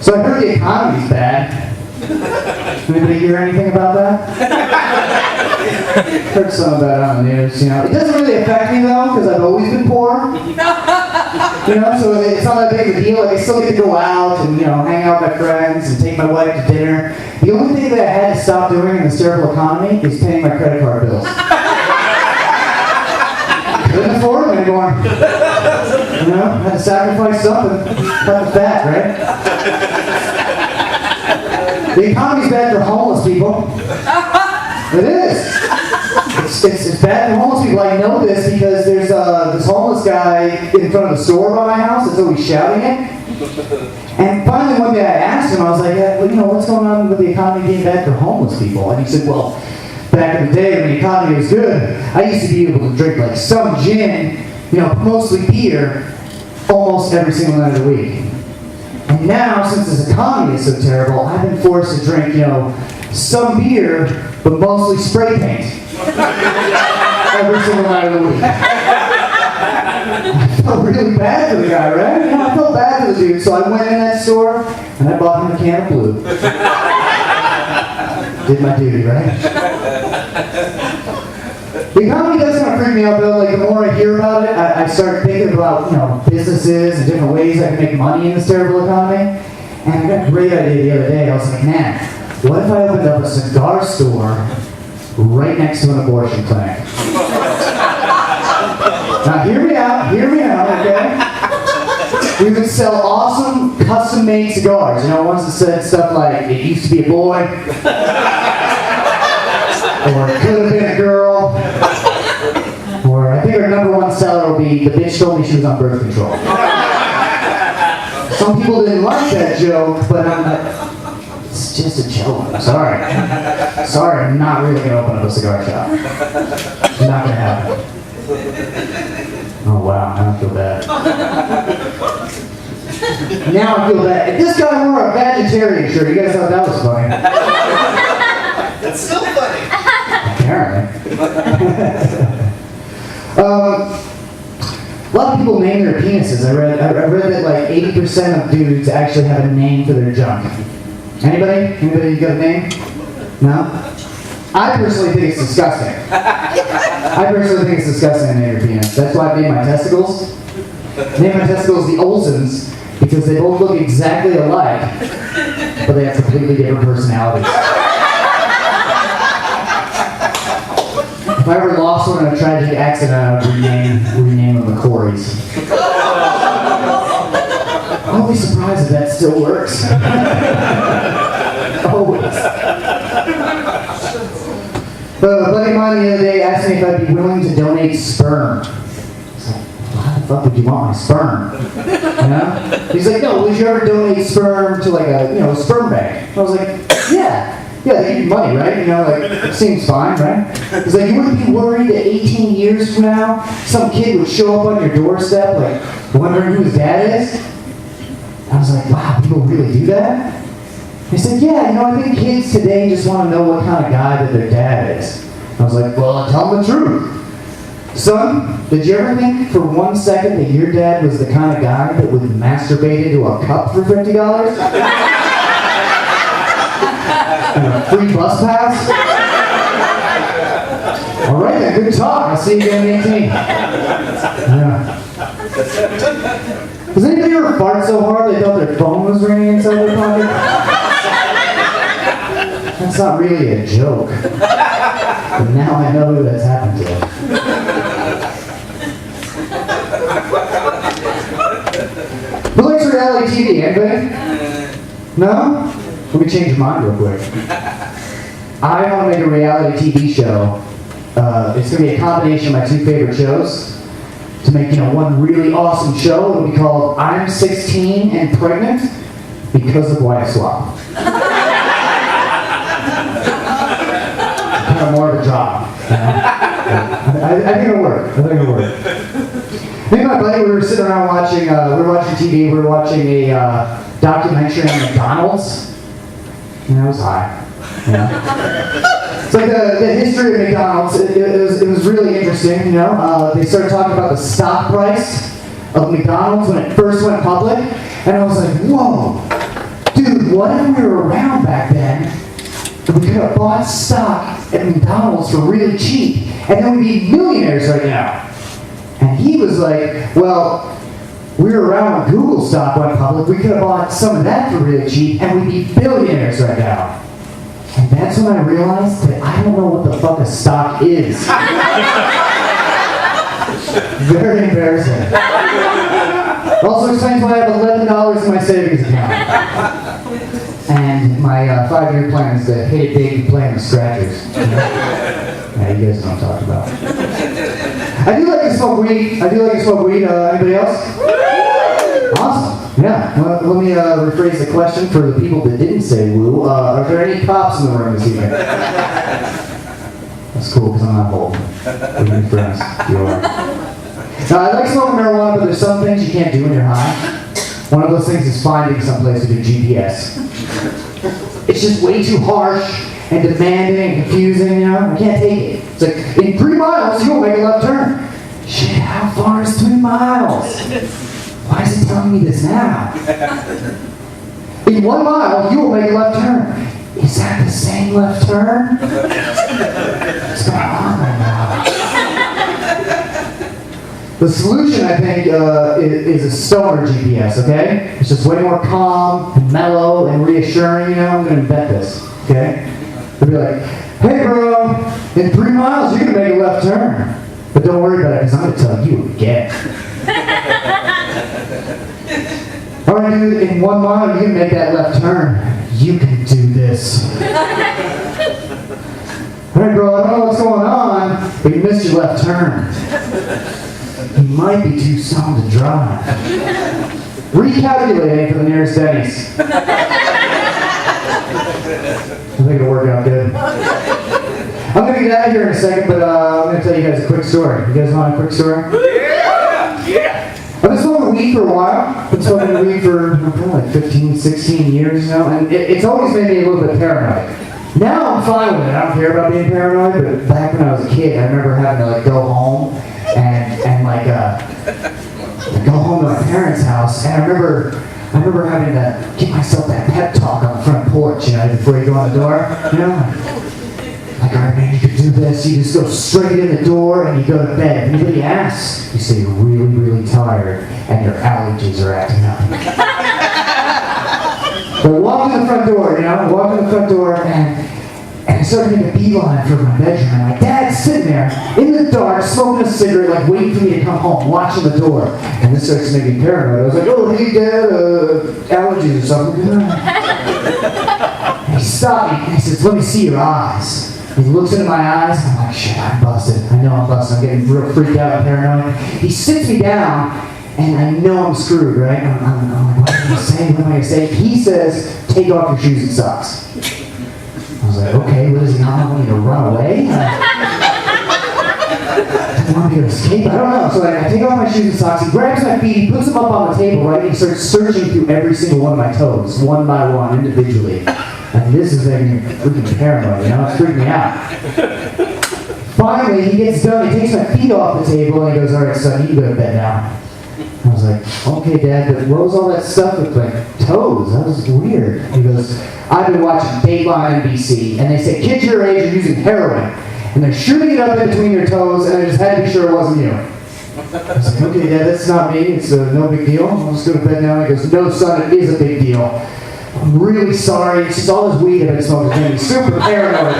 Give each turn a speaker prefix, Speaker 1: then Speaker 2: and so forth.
Speaker 1: So I heard the economy's bad. Anybody hear anything about that? Heard some about it on the news, It doesn't really affect me though, because I've always been poor. So it's not that big of a deal. Like I still get to go out and, hang out with my friends and take my wife to dinner. The only thing that I had to stop doing in this terrible economy is paying my credit card bills. Couldn't afford them anymore. Had to sacrifice something. Cut the fat, right? The economy's bad for homeless people. It is. It's bad for homeless people. I know this because there's this homeless guy in front of the store by my house that's always shouting it. And finally one day I asked him, I was like, what's going on with the economy being bad for homeless people? And he said, well, back in the day when the economy was good, I used to be able to drink like some gin, mostly beer, almost every single night of the week. And now, since this economy is so terrible, I've been forced to drink, some beer, but mostly spray paint. Every single night of the week. I felt really bad for the guy, right? I felt bad for the dude, so I went in that store and I bought him a can of blue. Did my duty, right? The economy does kind of freak me out though. Like the more I hear about it, I start thinking about businesses and different ways I can make money in this terrible economy. And I got a great idea the other day. I was like, man, what if I opened up a cigar store right next to an abortion clinic? Now hear me out, okay? We would sell awesome custom-made cigars. Ones that said stuff like, it used to be a boy, or it could have been a girl, or I think our number one seller will be, the bitch told me she was on birth control. Some people didn't like that joke, but I'm like, it's just a joke. Sorry, I'm not really going to open up a cigar shop. It's not going to happen. Oh wow, I don't feel bad. Now I feel bad. If this guy wore a vegetarian shirt, you guys thought that was funny.
Speaker 2: It's still funny.
Speaker 1: Apparently. A lot of people name their penises. I read that like 80% of dudes actually have a name for their junk. Anybody? Anybody got a name? No? I personally think it's disgusting. I personally think it's disgusting to name your penis. That's why I named my testicles. I named my testicles the Olsons because they both look exactly alike, but they have completely different personalities. If I ever lost one in a tragic accident, I would rename them the Corys. I'll be surprised if that still works. Always. But a buddy of mine the other day asked me if I'd be willing to donate sperm. I was like, why the fuck would you want my sperm? He's like, no, would you ever donate sperm to like a sperm bank? I was like, yeah, they give you money, right? It seems fine, right? He's like, you wouldn't be worried that 18 years from now, some kid would show up on your doorstep, like, wondering who his dad is? I was like, wow, people really do that? He said, yeah, I think kids today just want to know what kind of guy that their dad is. I was like, well, tell them the truth. Son, did you ever think for 1 second that your dad was the kind of guy that would masturbate into a cup for $50? And a free bus pass? All right, then, good talk. I'll see you again at 18. Yeah. Does anybody ever fart so hard they thought their phone was ringing inside their pocket? That's not really a joke. But now I know who that's happened to. Who likes reality TV? Anybody? No? Let me change your mind real quick. I want to make a reality TV show. It's going to be a combination of my two favorite shows. To make, one really awesome show. It'll be called I'm 16 and Pregnant Because of Wife Swap. Kind of more of a job. I think it'll work. Me and my buddy, we were sitting around watching, we were watching TV, we were watching a documentary on McDonald's. And I was high. It's like the history of McDonald's. It was really interesting, They started talking about the stock price of McDonald's when it first went public. And I was like, whoa. what if we were around back then and we could have bought stock at McDonald's for really cheap, and then we'd be millionaires right now? And he was like, well, we were around when Google stock went public. We could have bought some of that for really cheap, and we'd be billionaires right now. And that's when I realized that I don't know what the fuck a stock is. Very embarrassing. Also explains why I have $11 in my savings account. And my 5-year plan is to hit it big and play on the scratchers. Yeah, you guys know what I'm talking about. I do like to smoke weed. Anybody else? Awesome. Yeah. Well, let me rephrase the question for the people that didn't say woo. Are there any cops in the room this evening? That's cool, because I'm not old. We're good friends. You are. Now, I like smoking marijuana, but there's some things you can't do when you're high. One of those things is finding someplace with your GPS. It's just way too harsh and demanding and confusing, you know? I can't take it. It's like, in 3 miles, you'll make a left turn. Shit, how far is 3 miles? Why is it telling me this now? In 1 mile, you will make a left turn. Is that the same left turn? What's going on right now? The solution, I think, is a stoner GPS, okay? It's just way more calm and mellow and reassuring, you know? I'm going to invent this, okay? They'll be like, hey bro, in 3 miles you're going to make a left turn. But don't worry about it, because I'm going to tell you again. Alright dude, in 1 mile you can make that left turn. You can do this. Alright bro, I don't know what's going on, but you missed your left turn. You might be too stoned to drive. Recalculating for the nearest Denny's. I think it'll work out good. I'm going to get out of here in a second, but I'm going to tell you guys a quick story. You guys want a quick story? Yeah! I've been smoking weed for a while. I've been smoking weed for probably like 15, 16 years, you know, and it's always made me a little bit paranoid. Now I'm fine with it. I don't care about being paranoid, but back when I was a kid, I remember having to like go home and go home to my parents' house, and I remember having to give myself that pep talk on the front porch, you know, before you go on the door, you know? Like, all right, man, you can do this. You just go straight in the door and you go to bed. If anybody asks, you say you're really, really tired and your allergies are acting up. So I walk in the front door, you know, and I started making a beeline for my bedroom. And my dad's sitting there in the dark, smoking a cigarette, like waiting for me to come home, watching the door. And this starts making me paranoid. I was like, oh, hey, Dad, allergies or something. And he stopped me and he says, let me see your eyes. He looks into my eyes, and I'm like, shit, I'm busted. I know I'm busted. I'm getting real freaked out and paranoid. He sits me down, and I know I'm screwed, right? I'm like, what am I going to say? What am I going to say? He says, take off your shoes and socks. I was like, okay, what is he not want me to run away? Doesn't want me to escape? I don't know. So I take off my shoes and socks. He grabs my feet, he puts them up on the table, right? And he starts searching through every single one of my toes, one by one, individually. And this is making me freaking paranoid, you know? It's freaking me out. Finally, he gets done, he takes my feet off the table, and he goes, all right, son, you can go to bed now. I was like, okay, Dad, but what was all that stuff with my toes? That was weird. He goes, I've been watching Dateline NBC, and they say kids your age are using heroin, and they're shooting it up in between your toes, and I just had to be sure it wasn't you. I was like, okay, Dad, that's not me. It's no big deal. I'll just go to bed now. He goes, no, son, it is a big deal. I'm really sorry. It's just all this weed I've been smoking. It's making me super paranoid.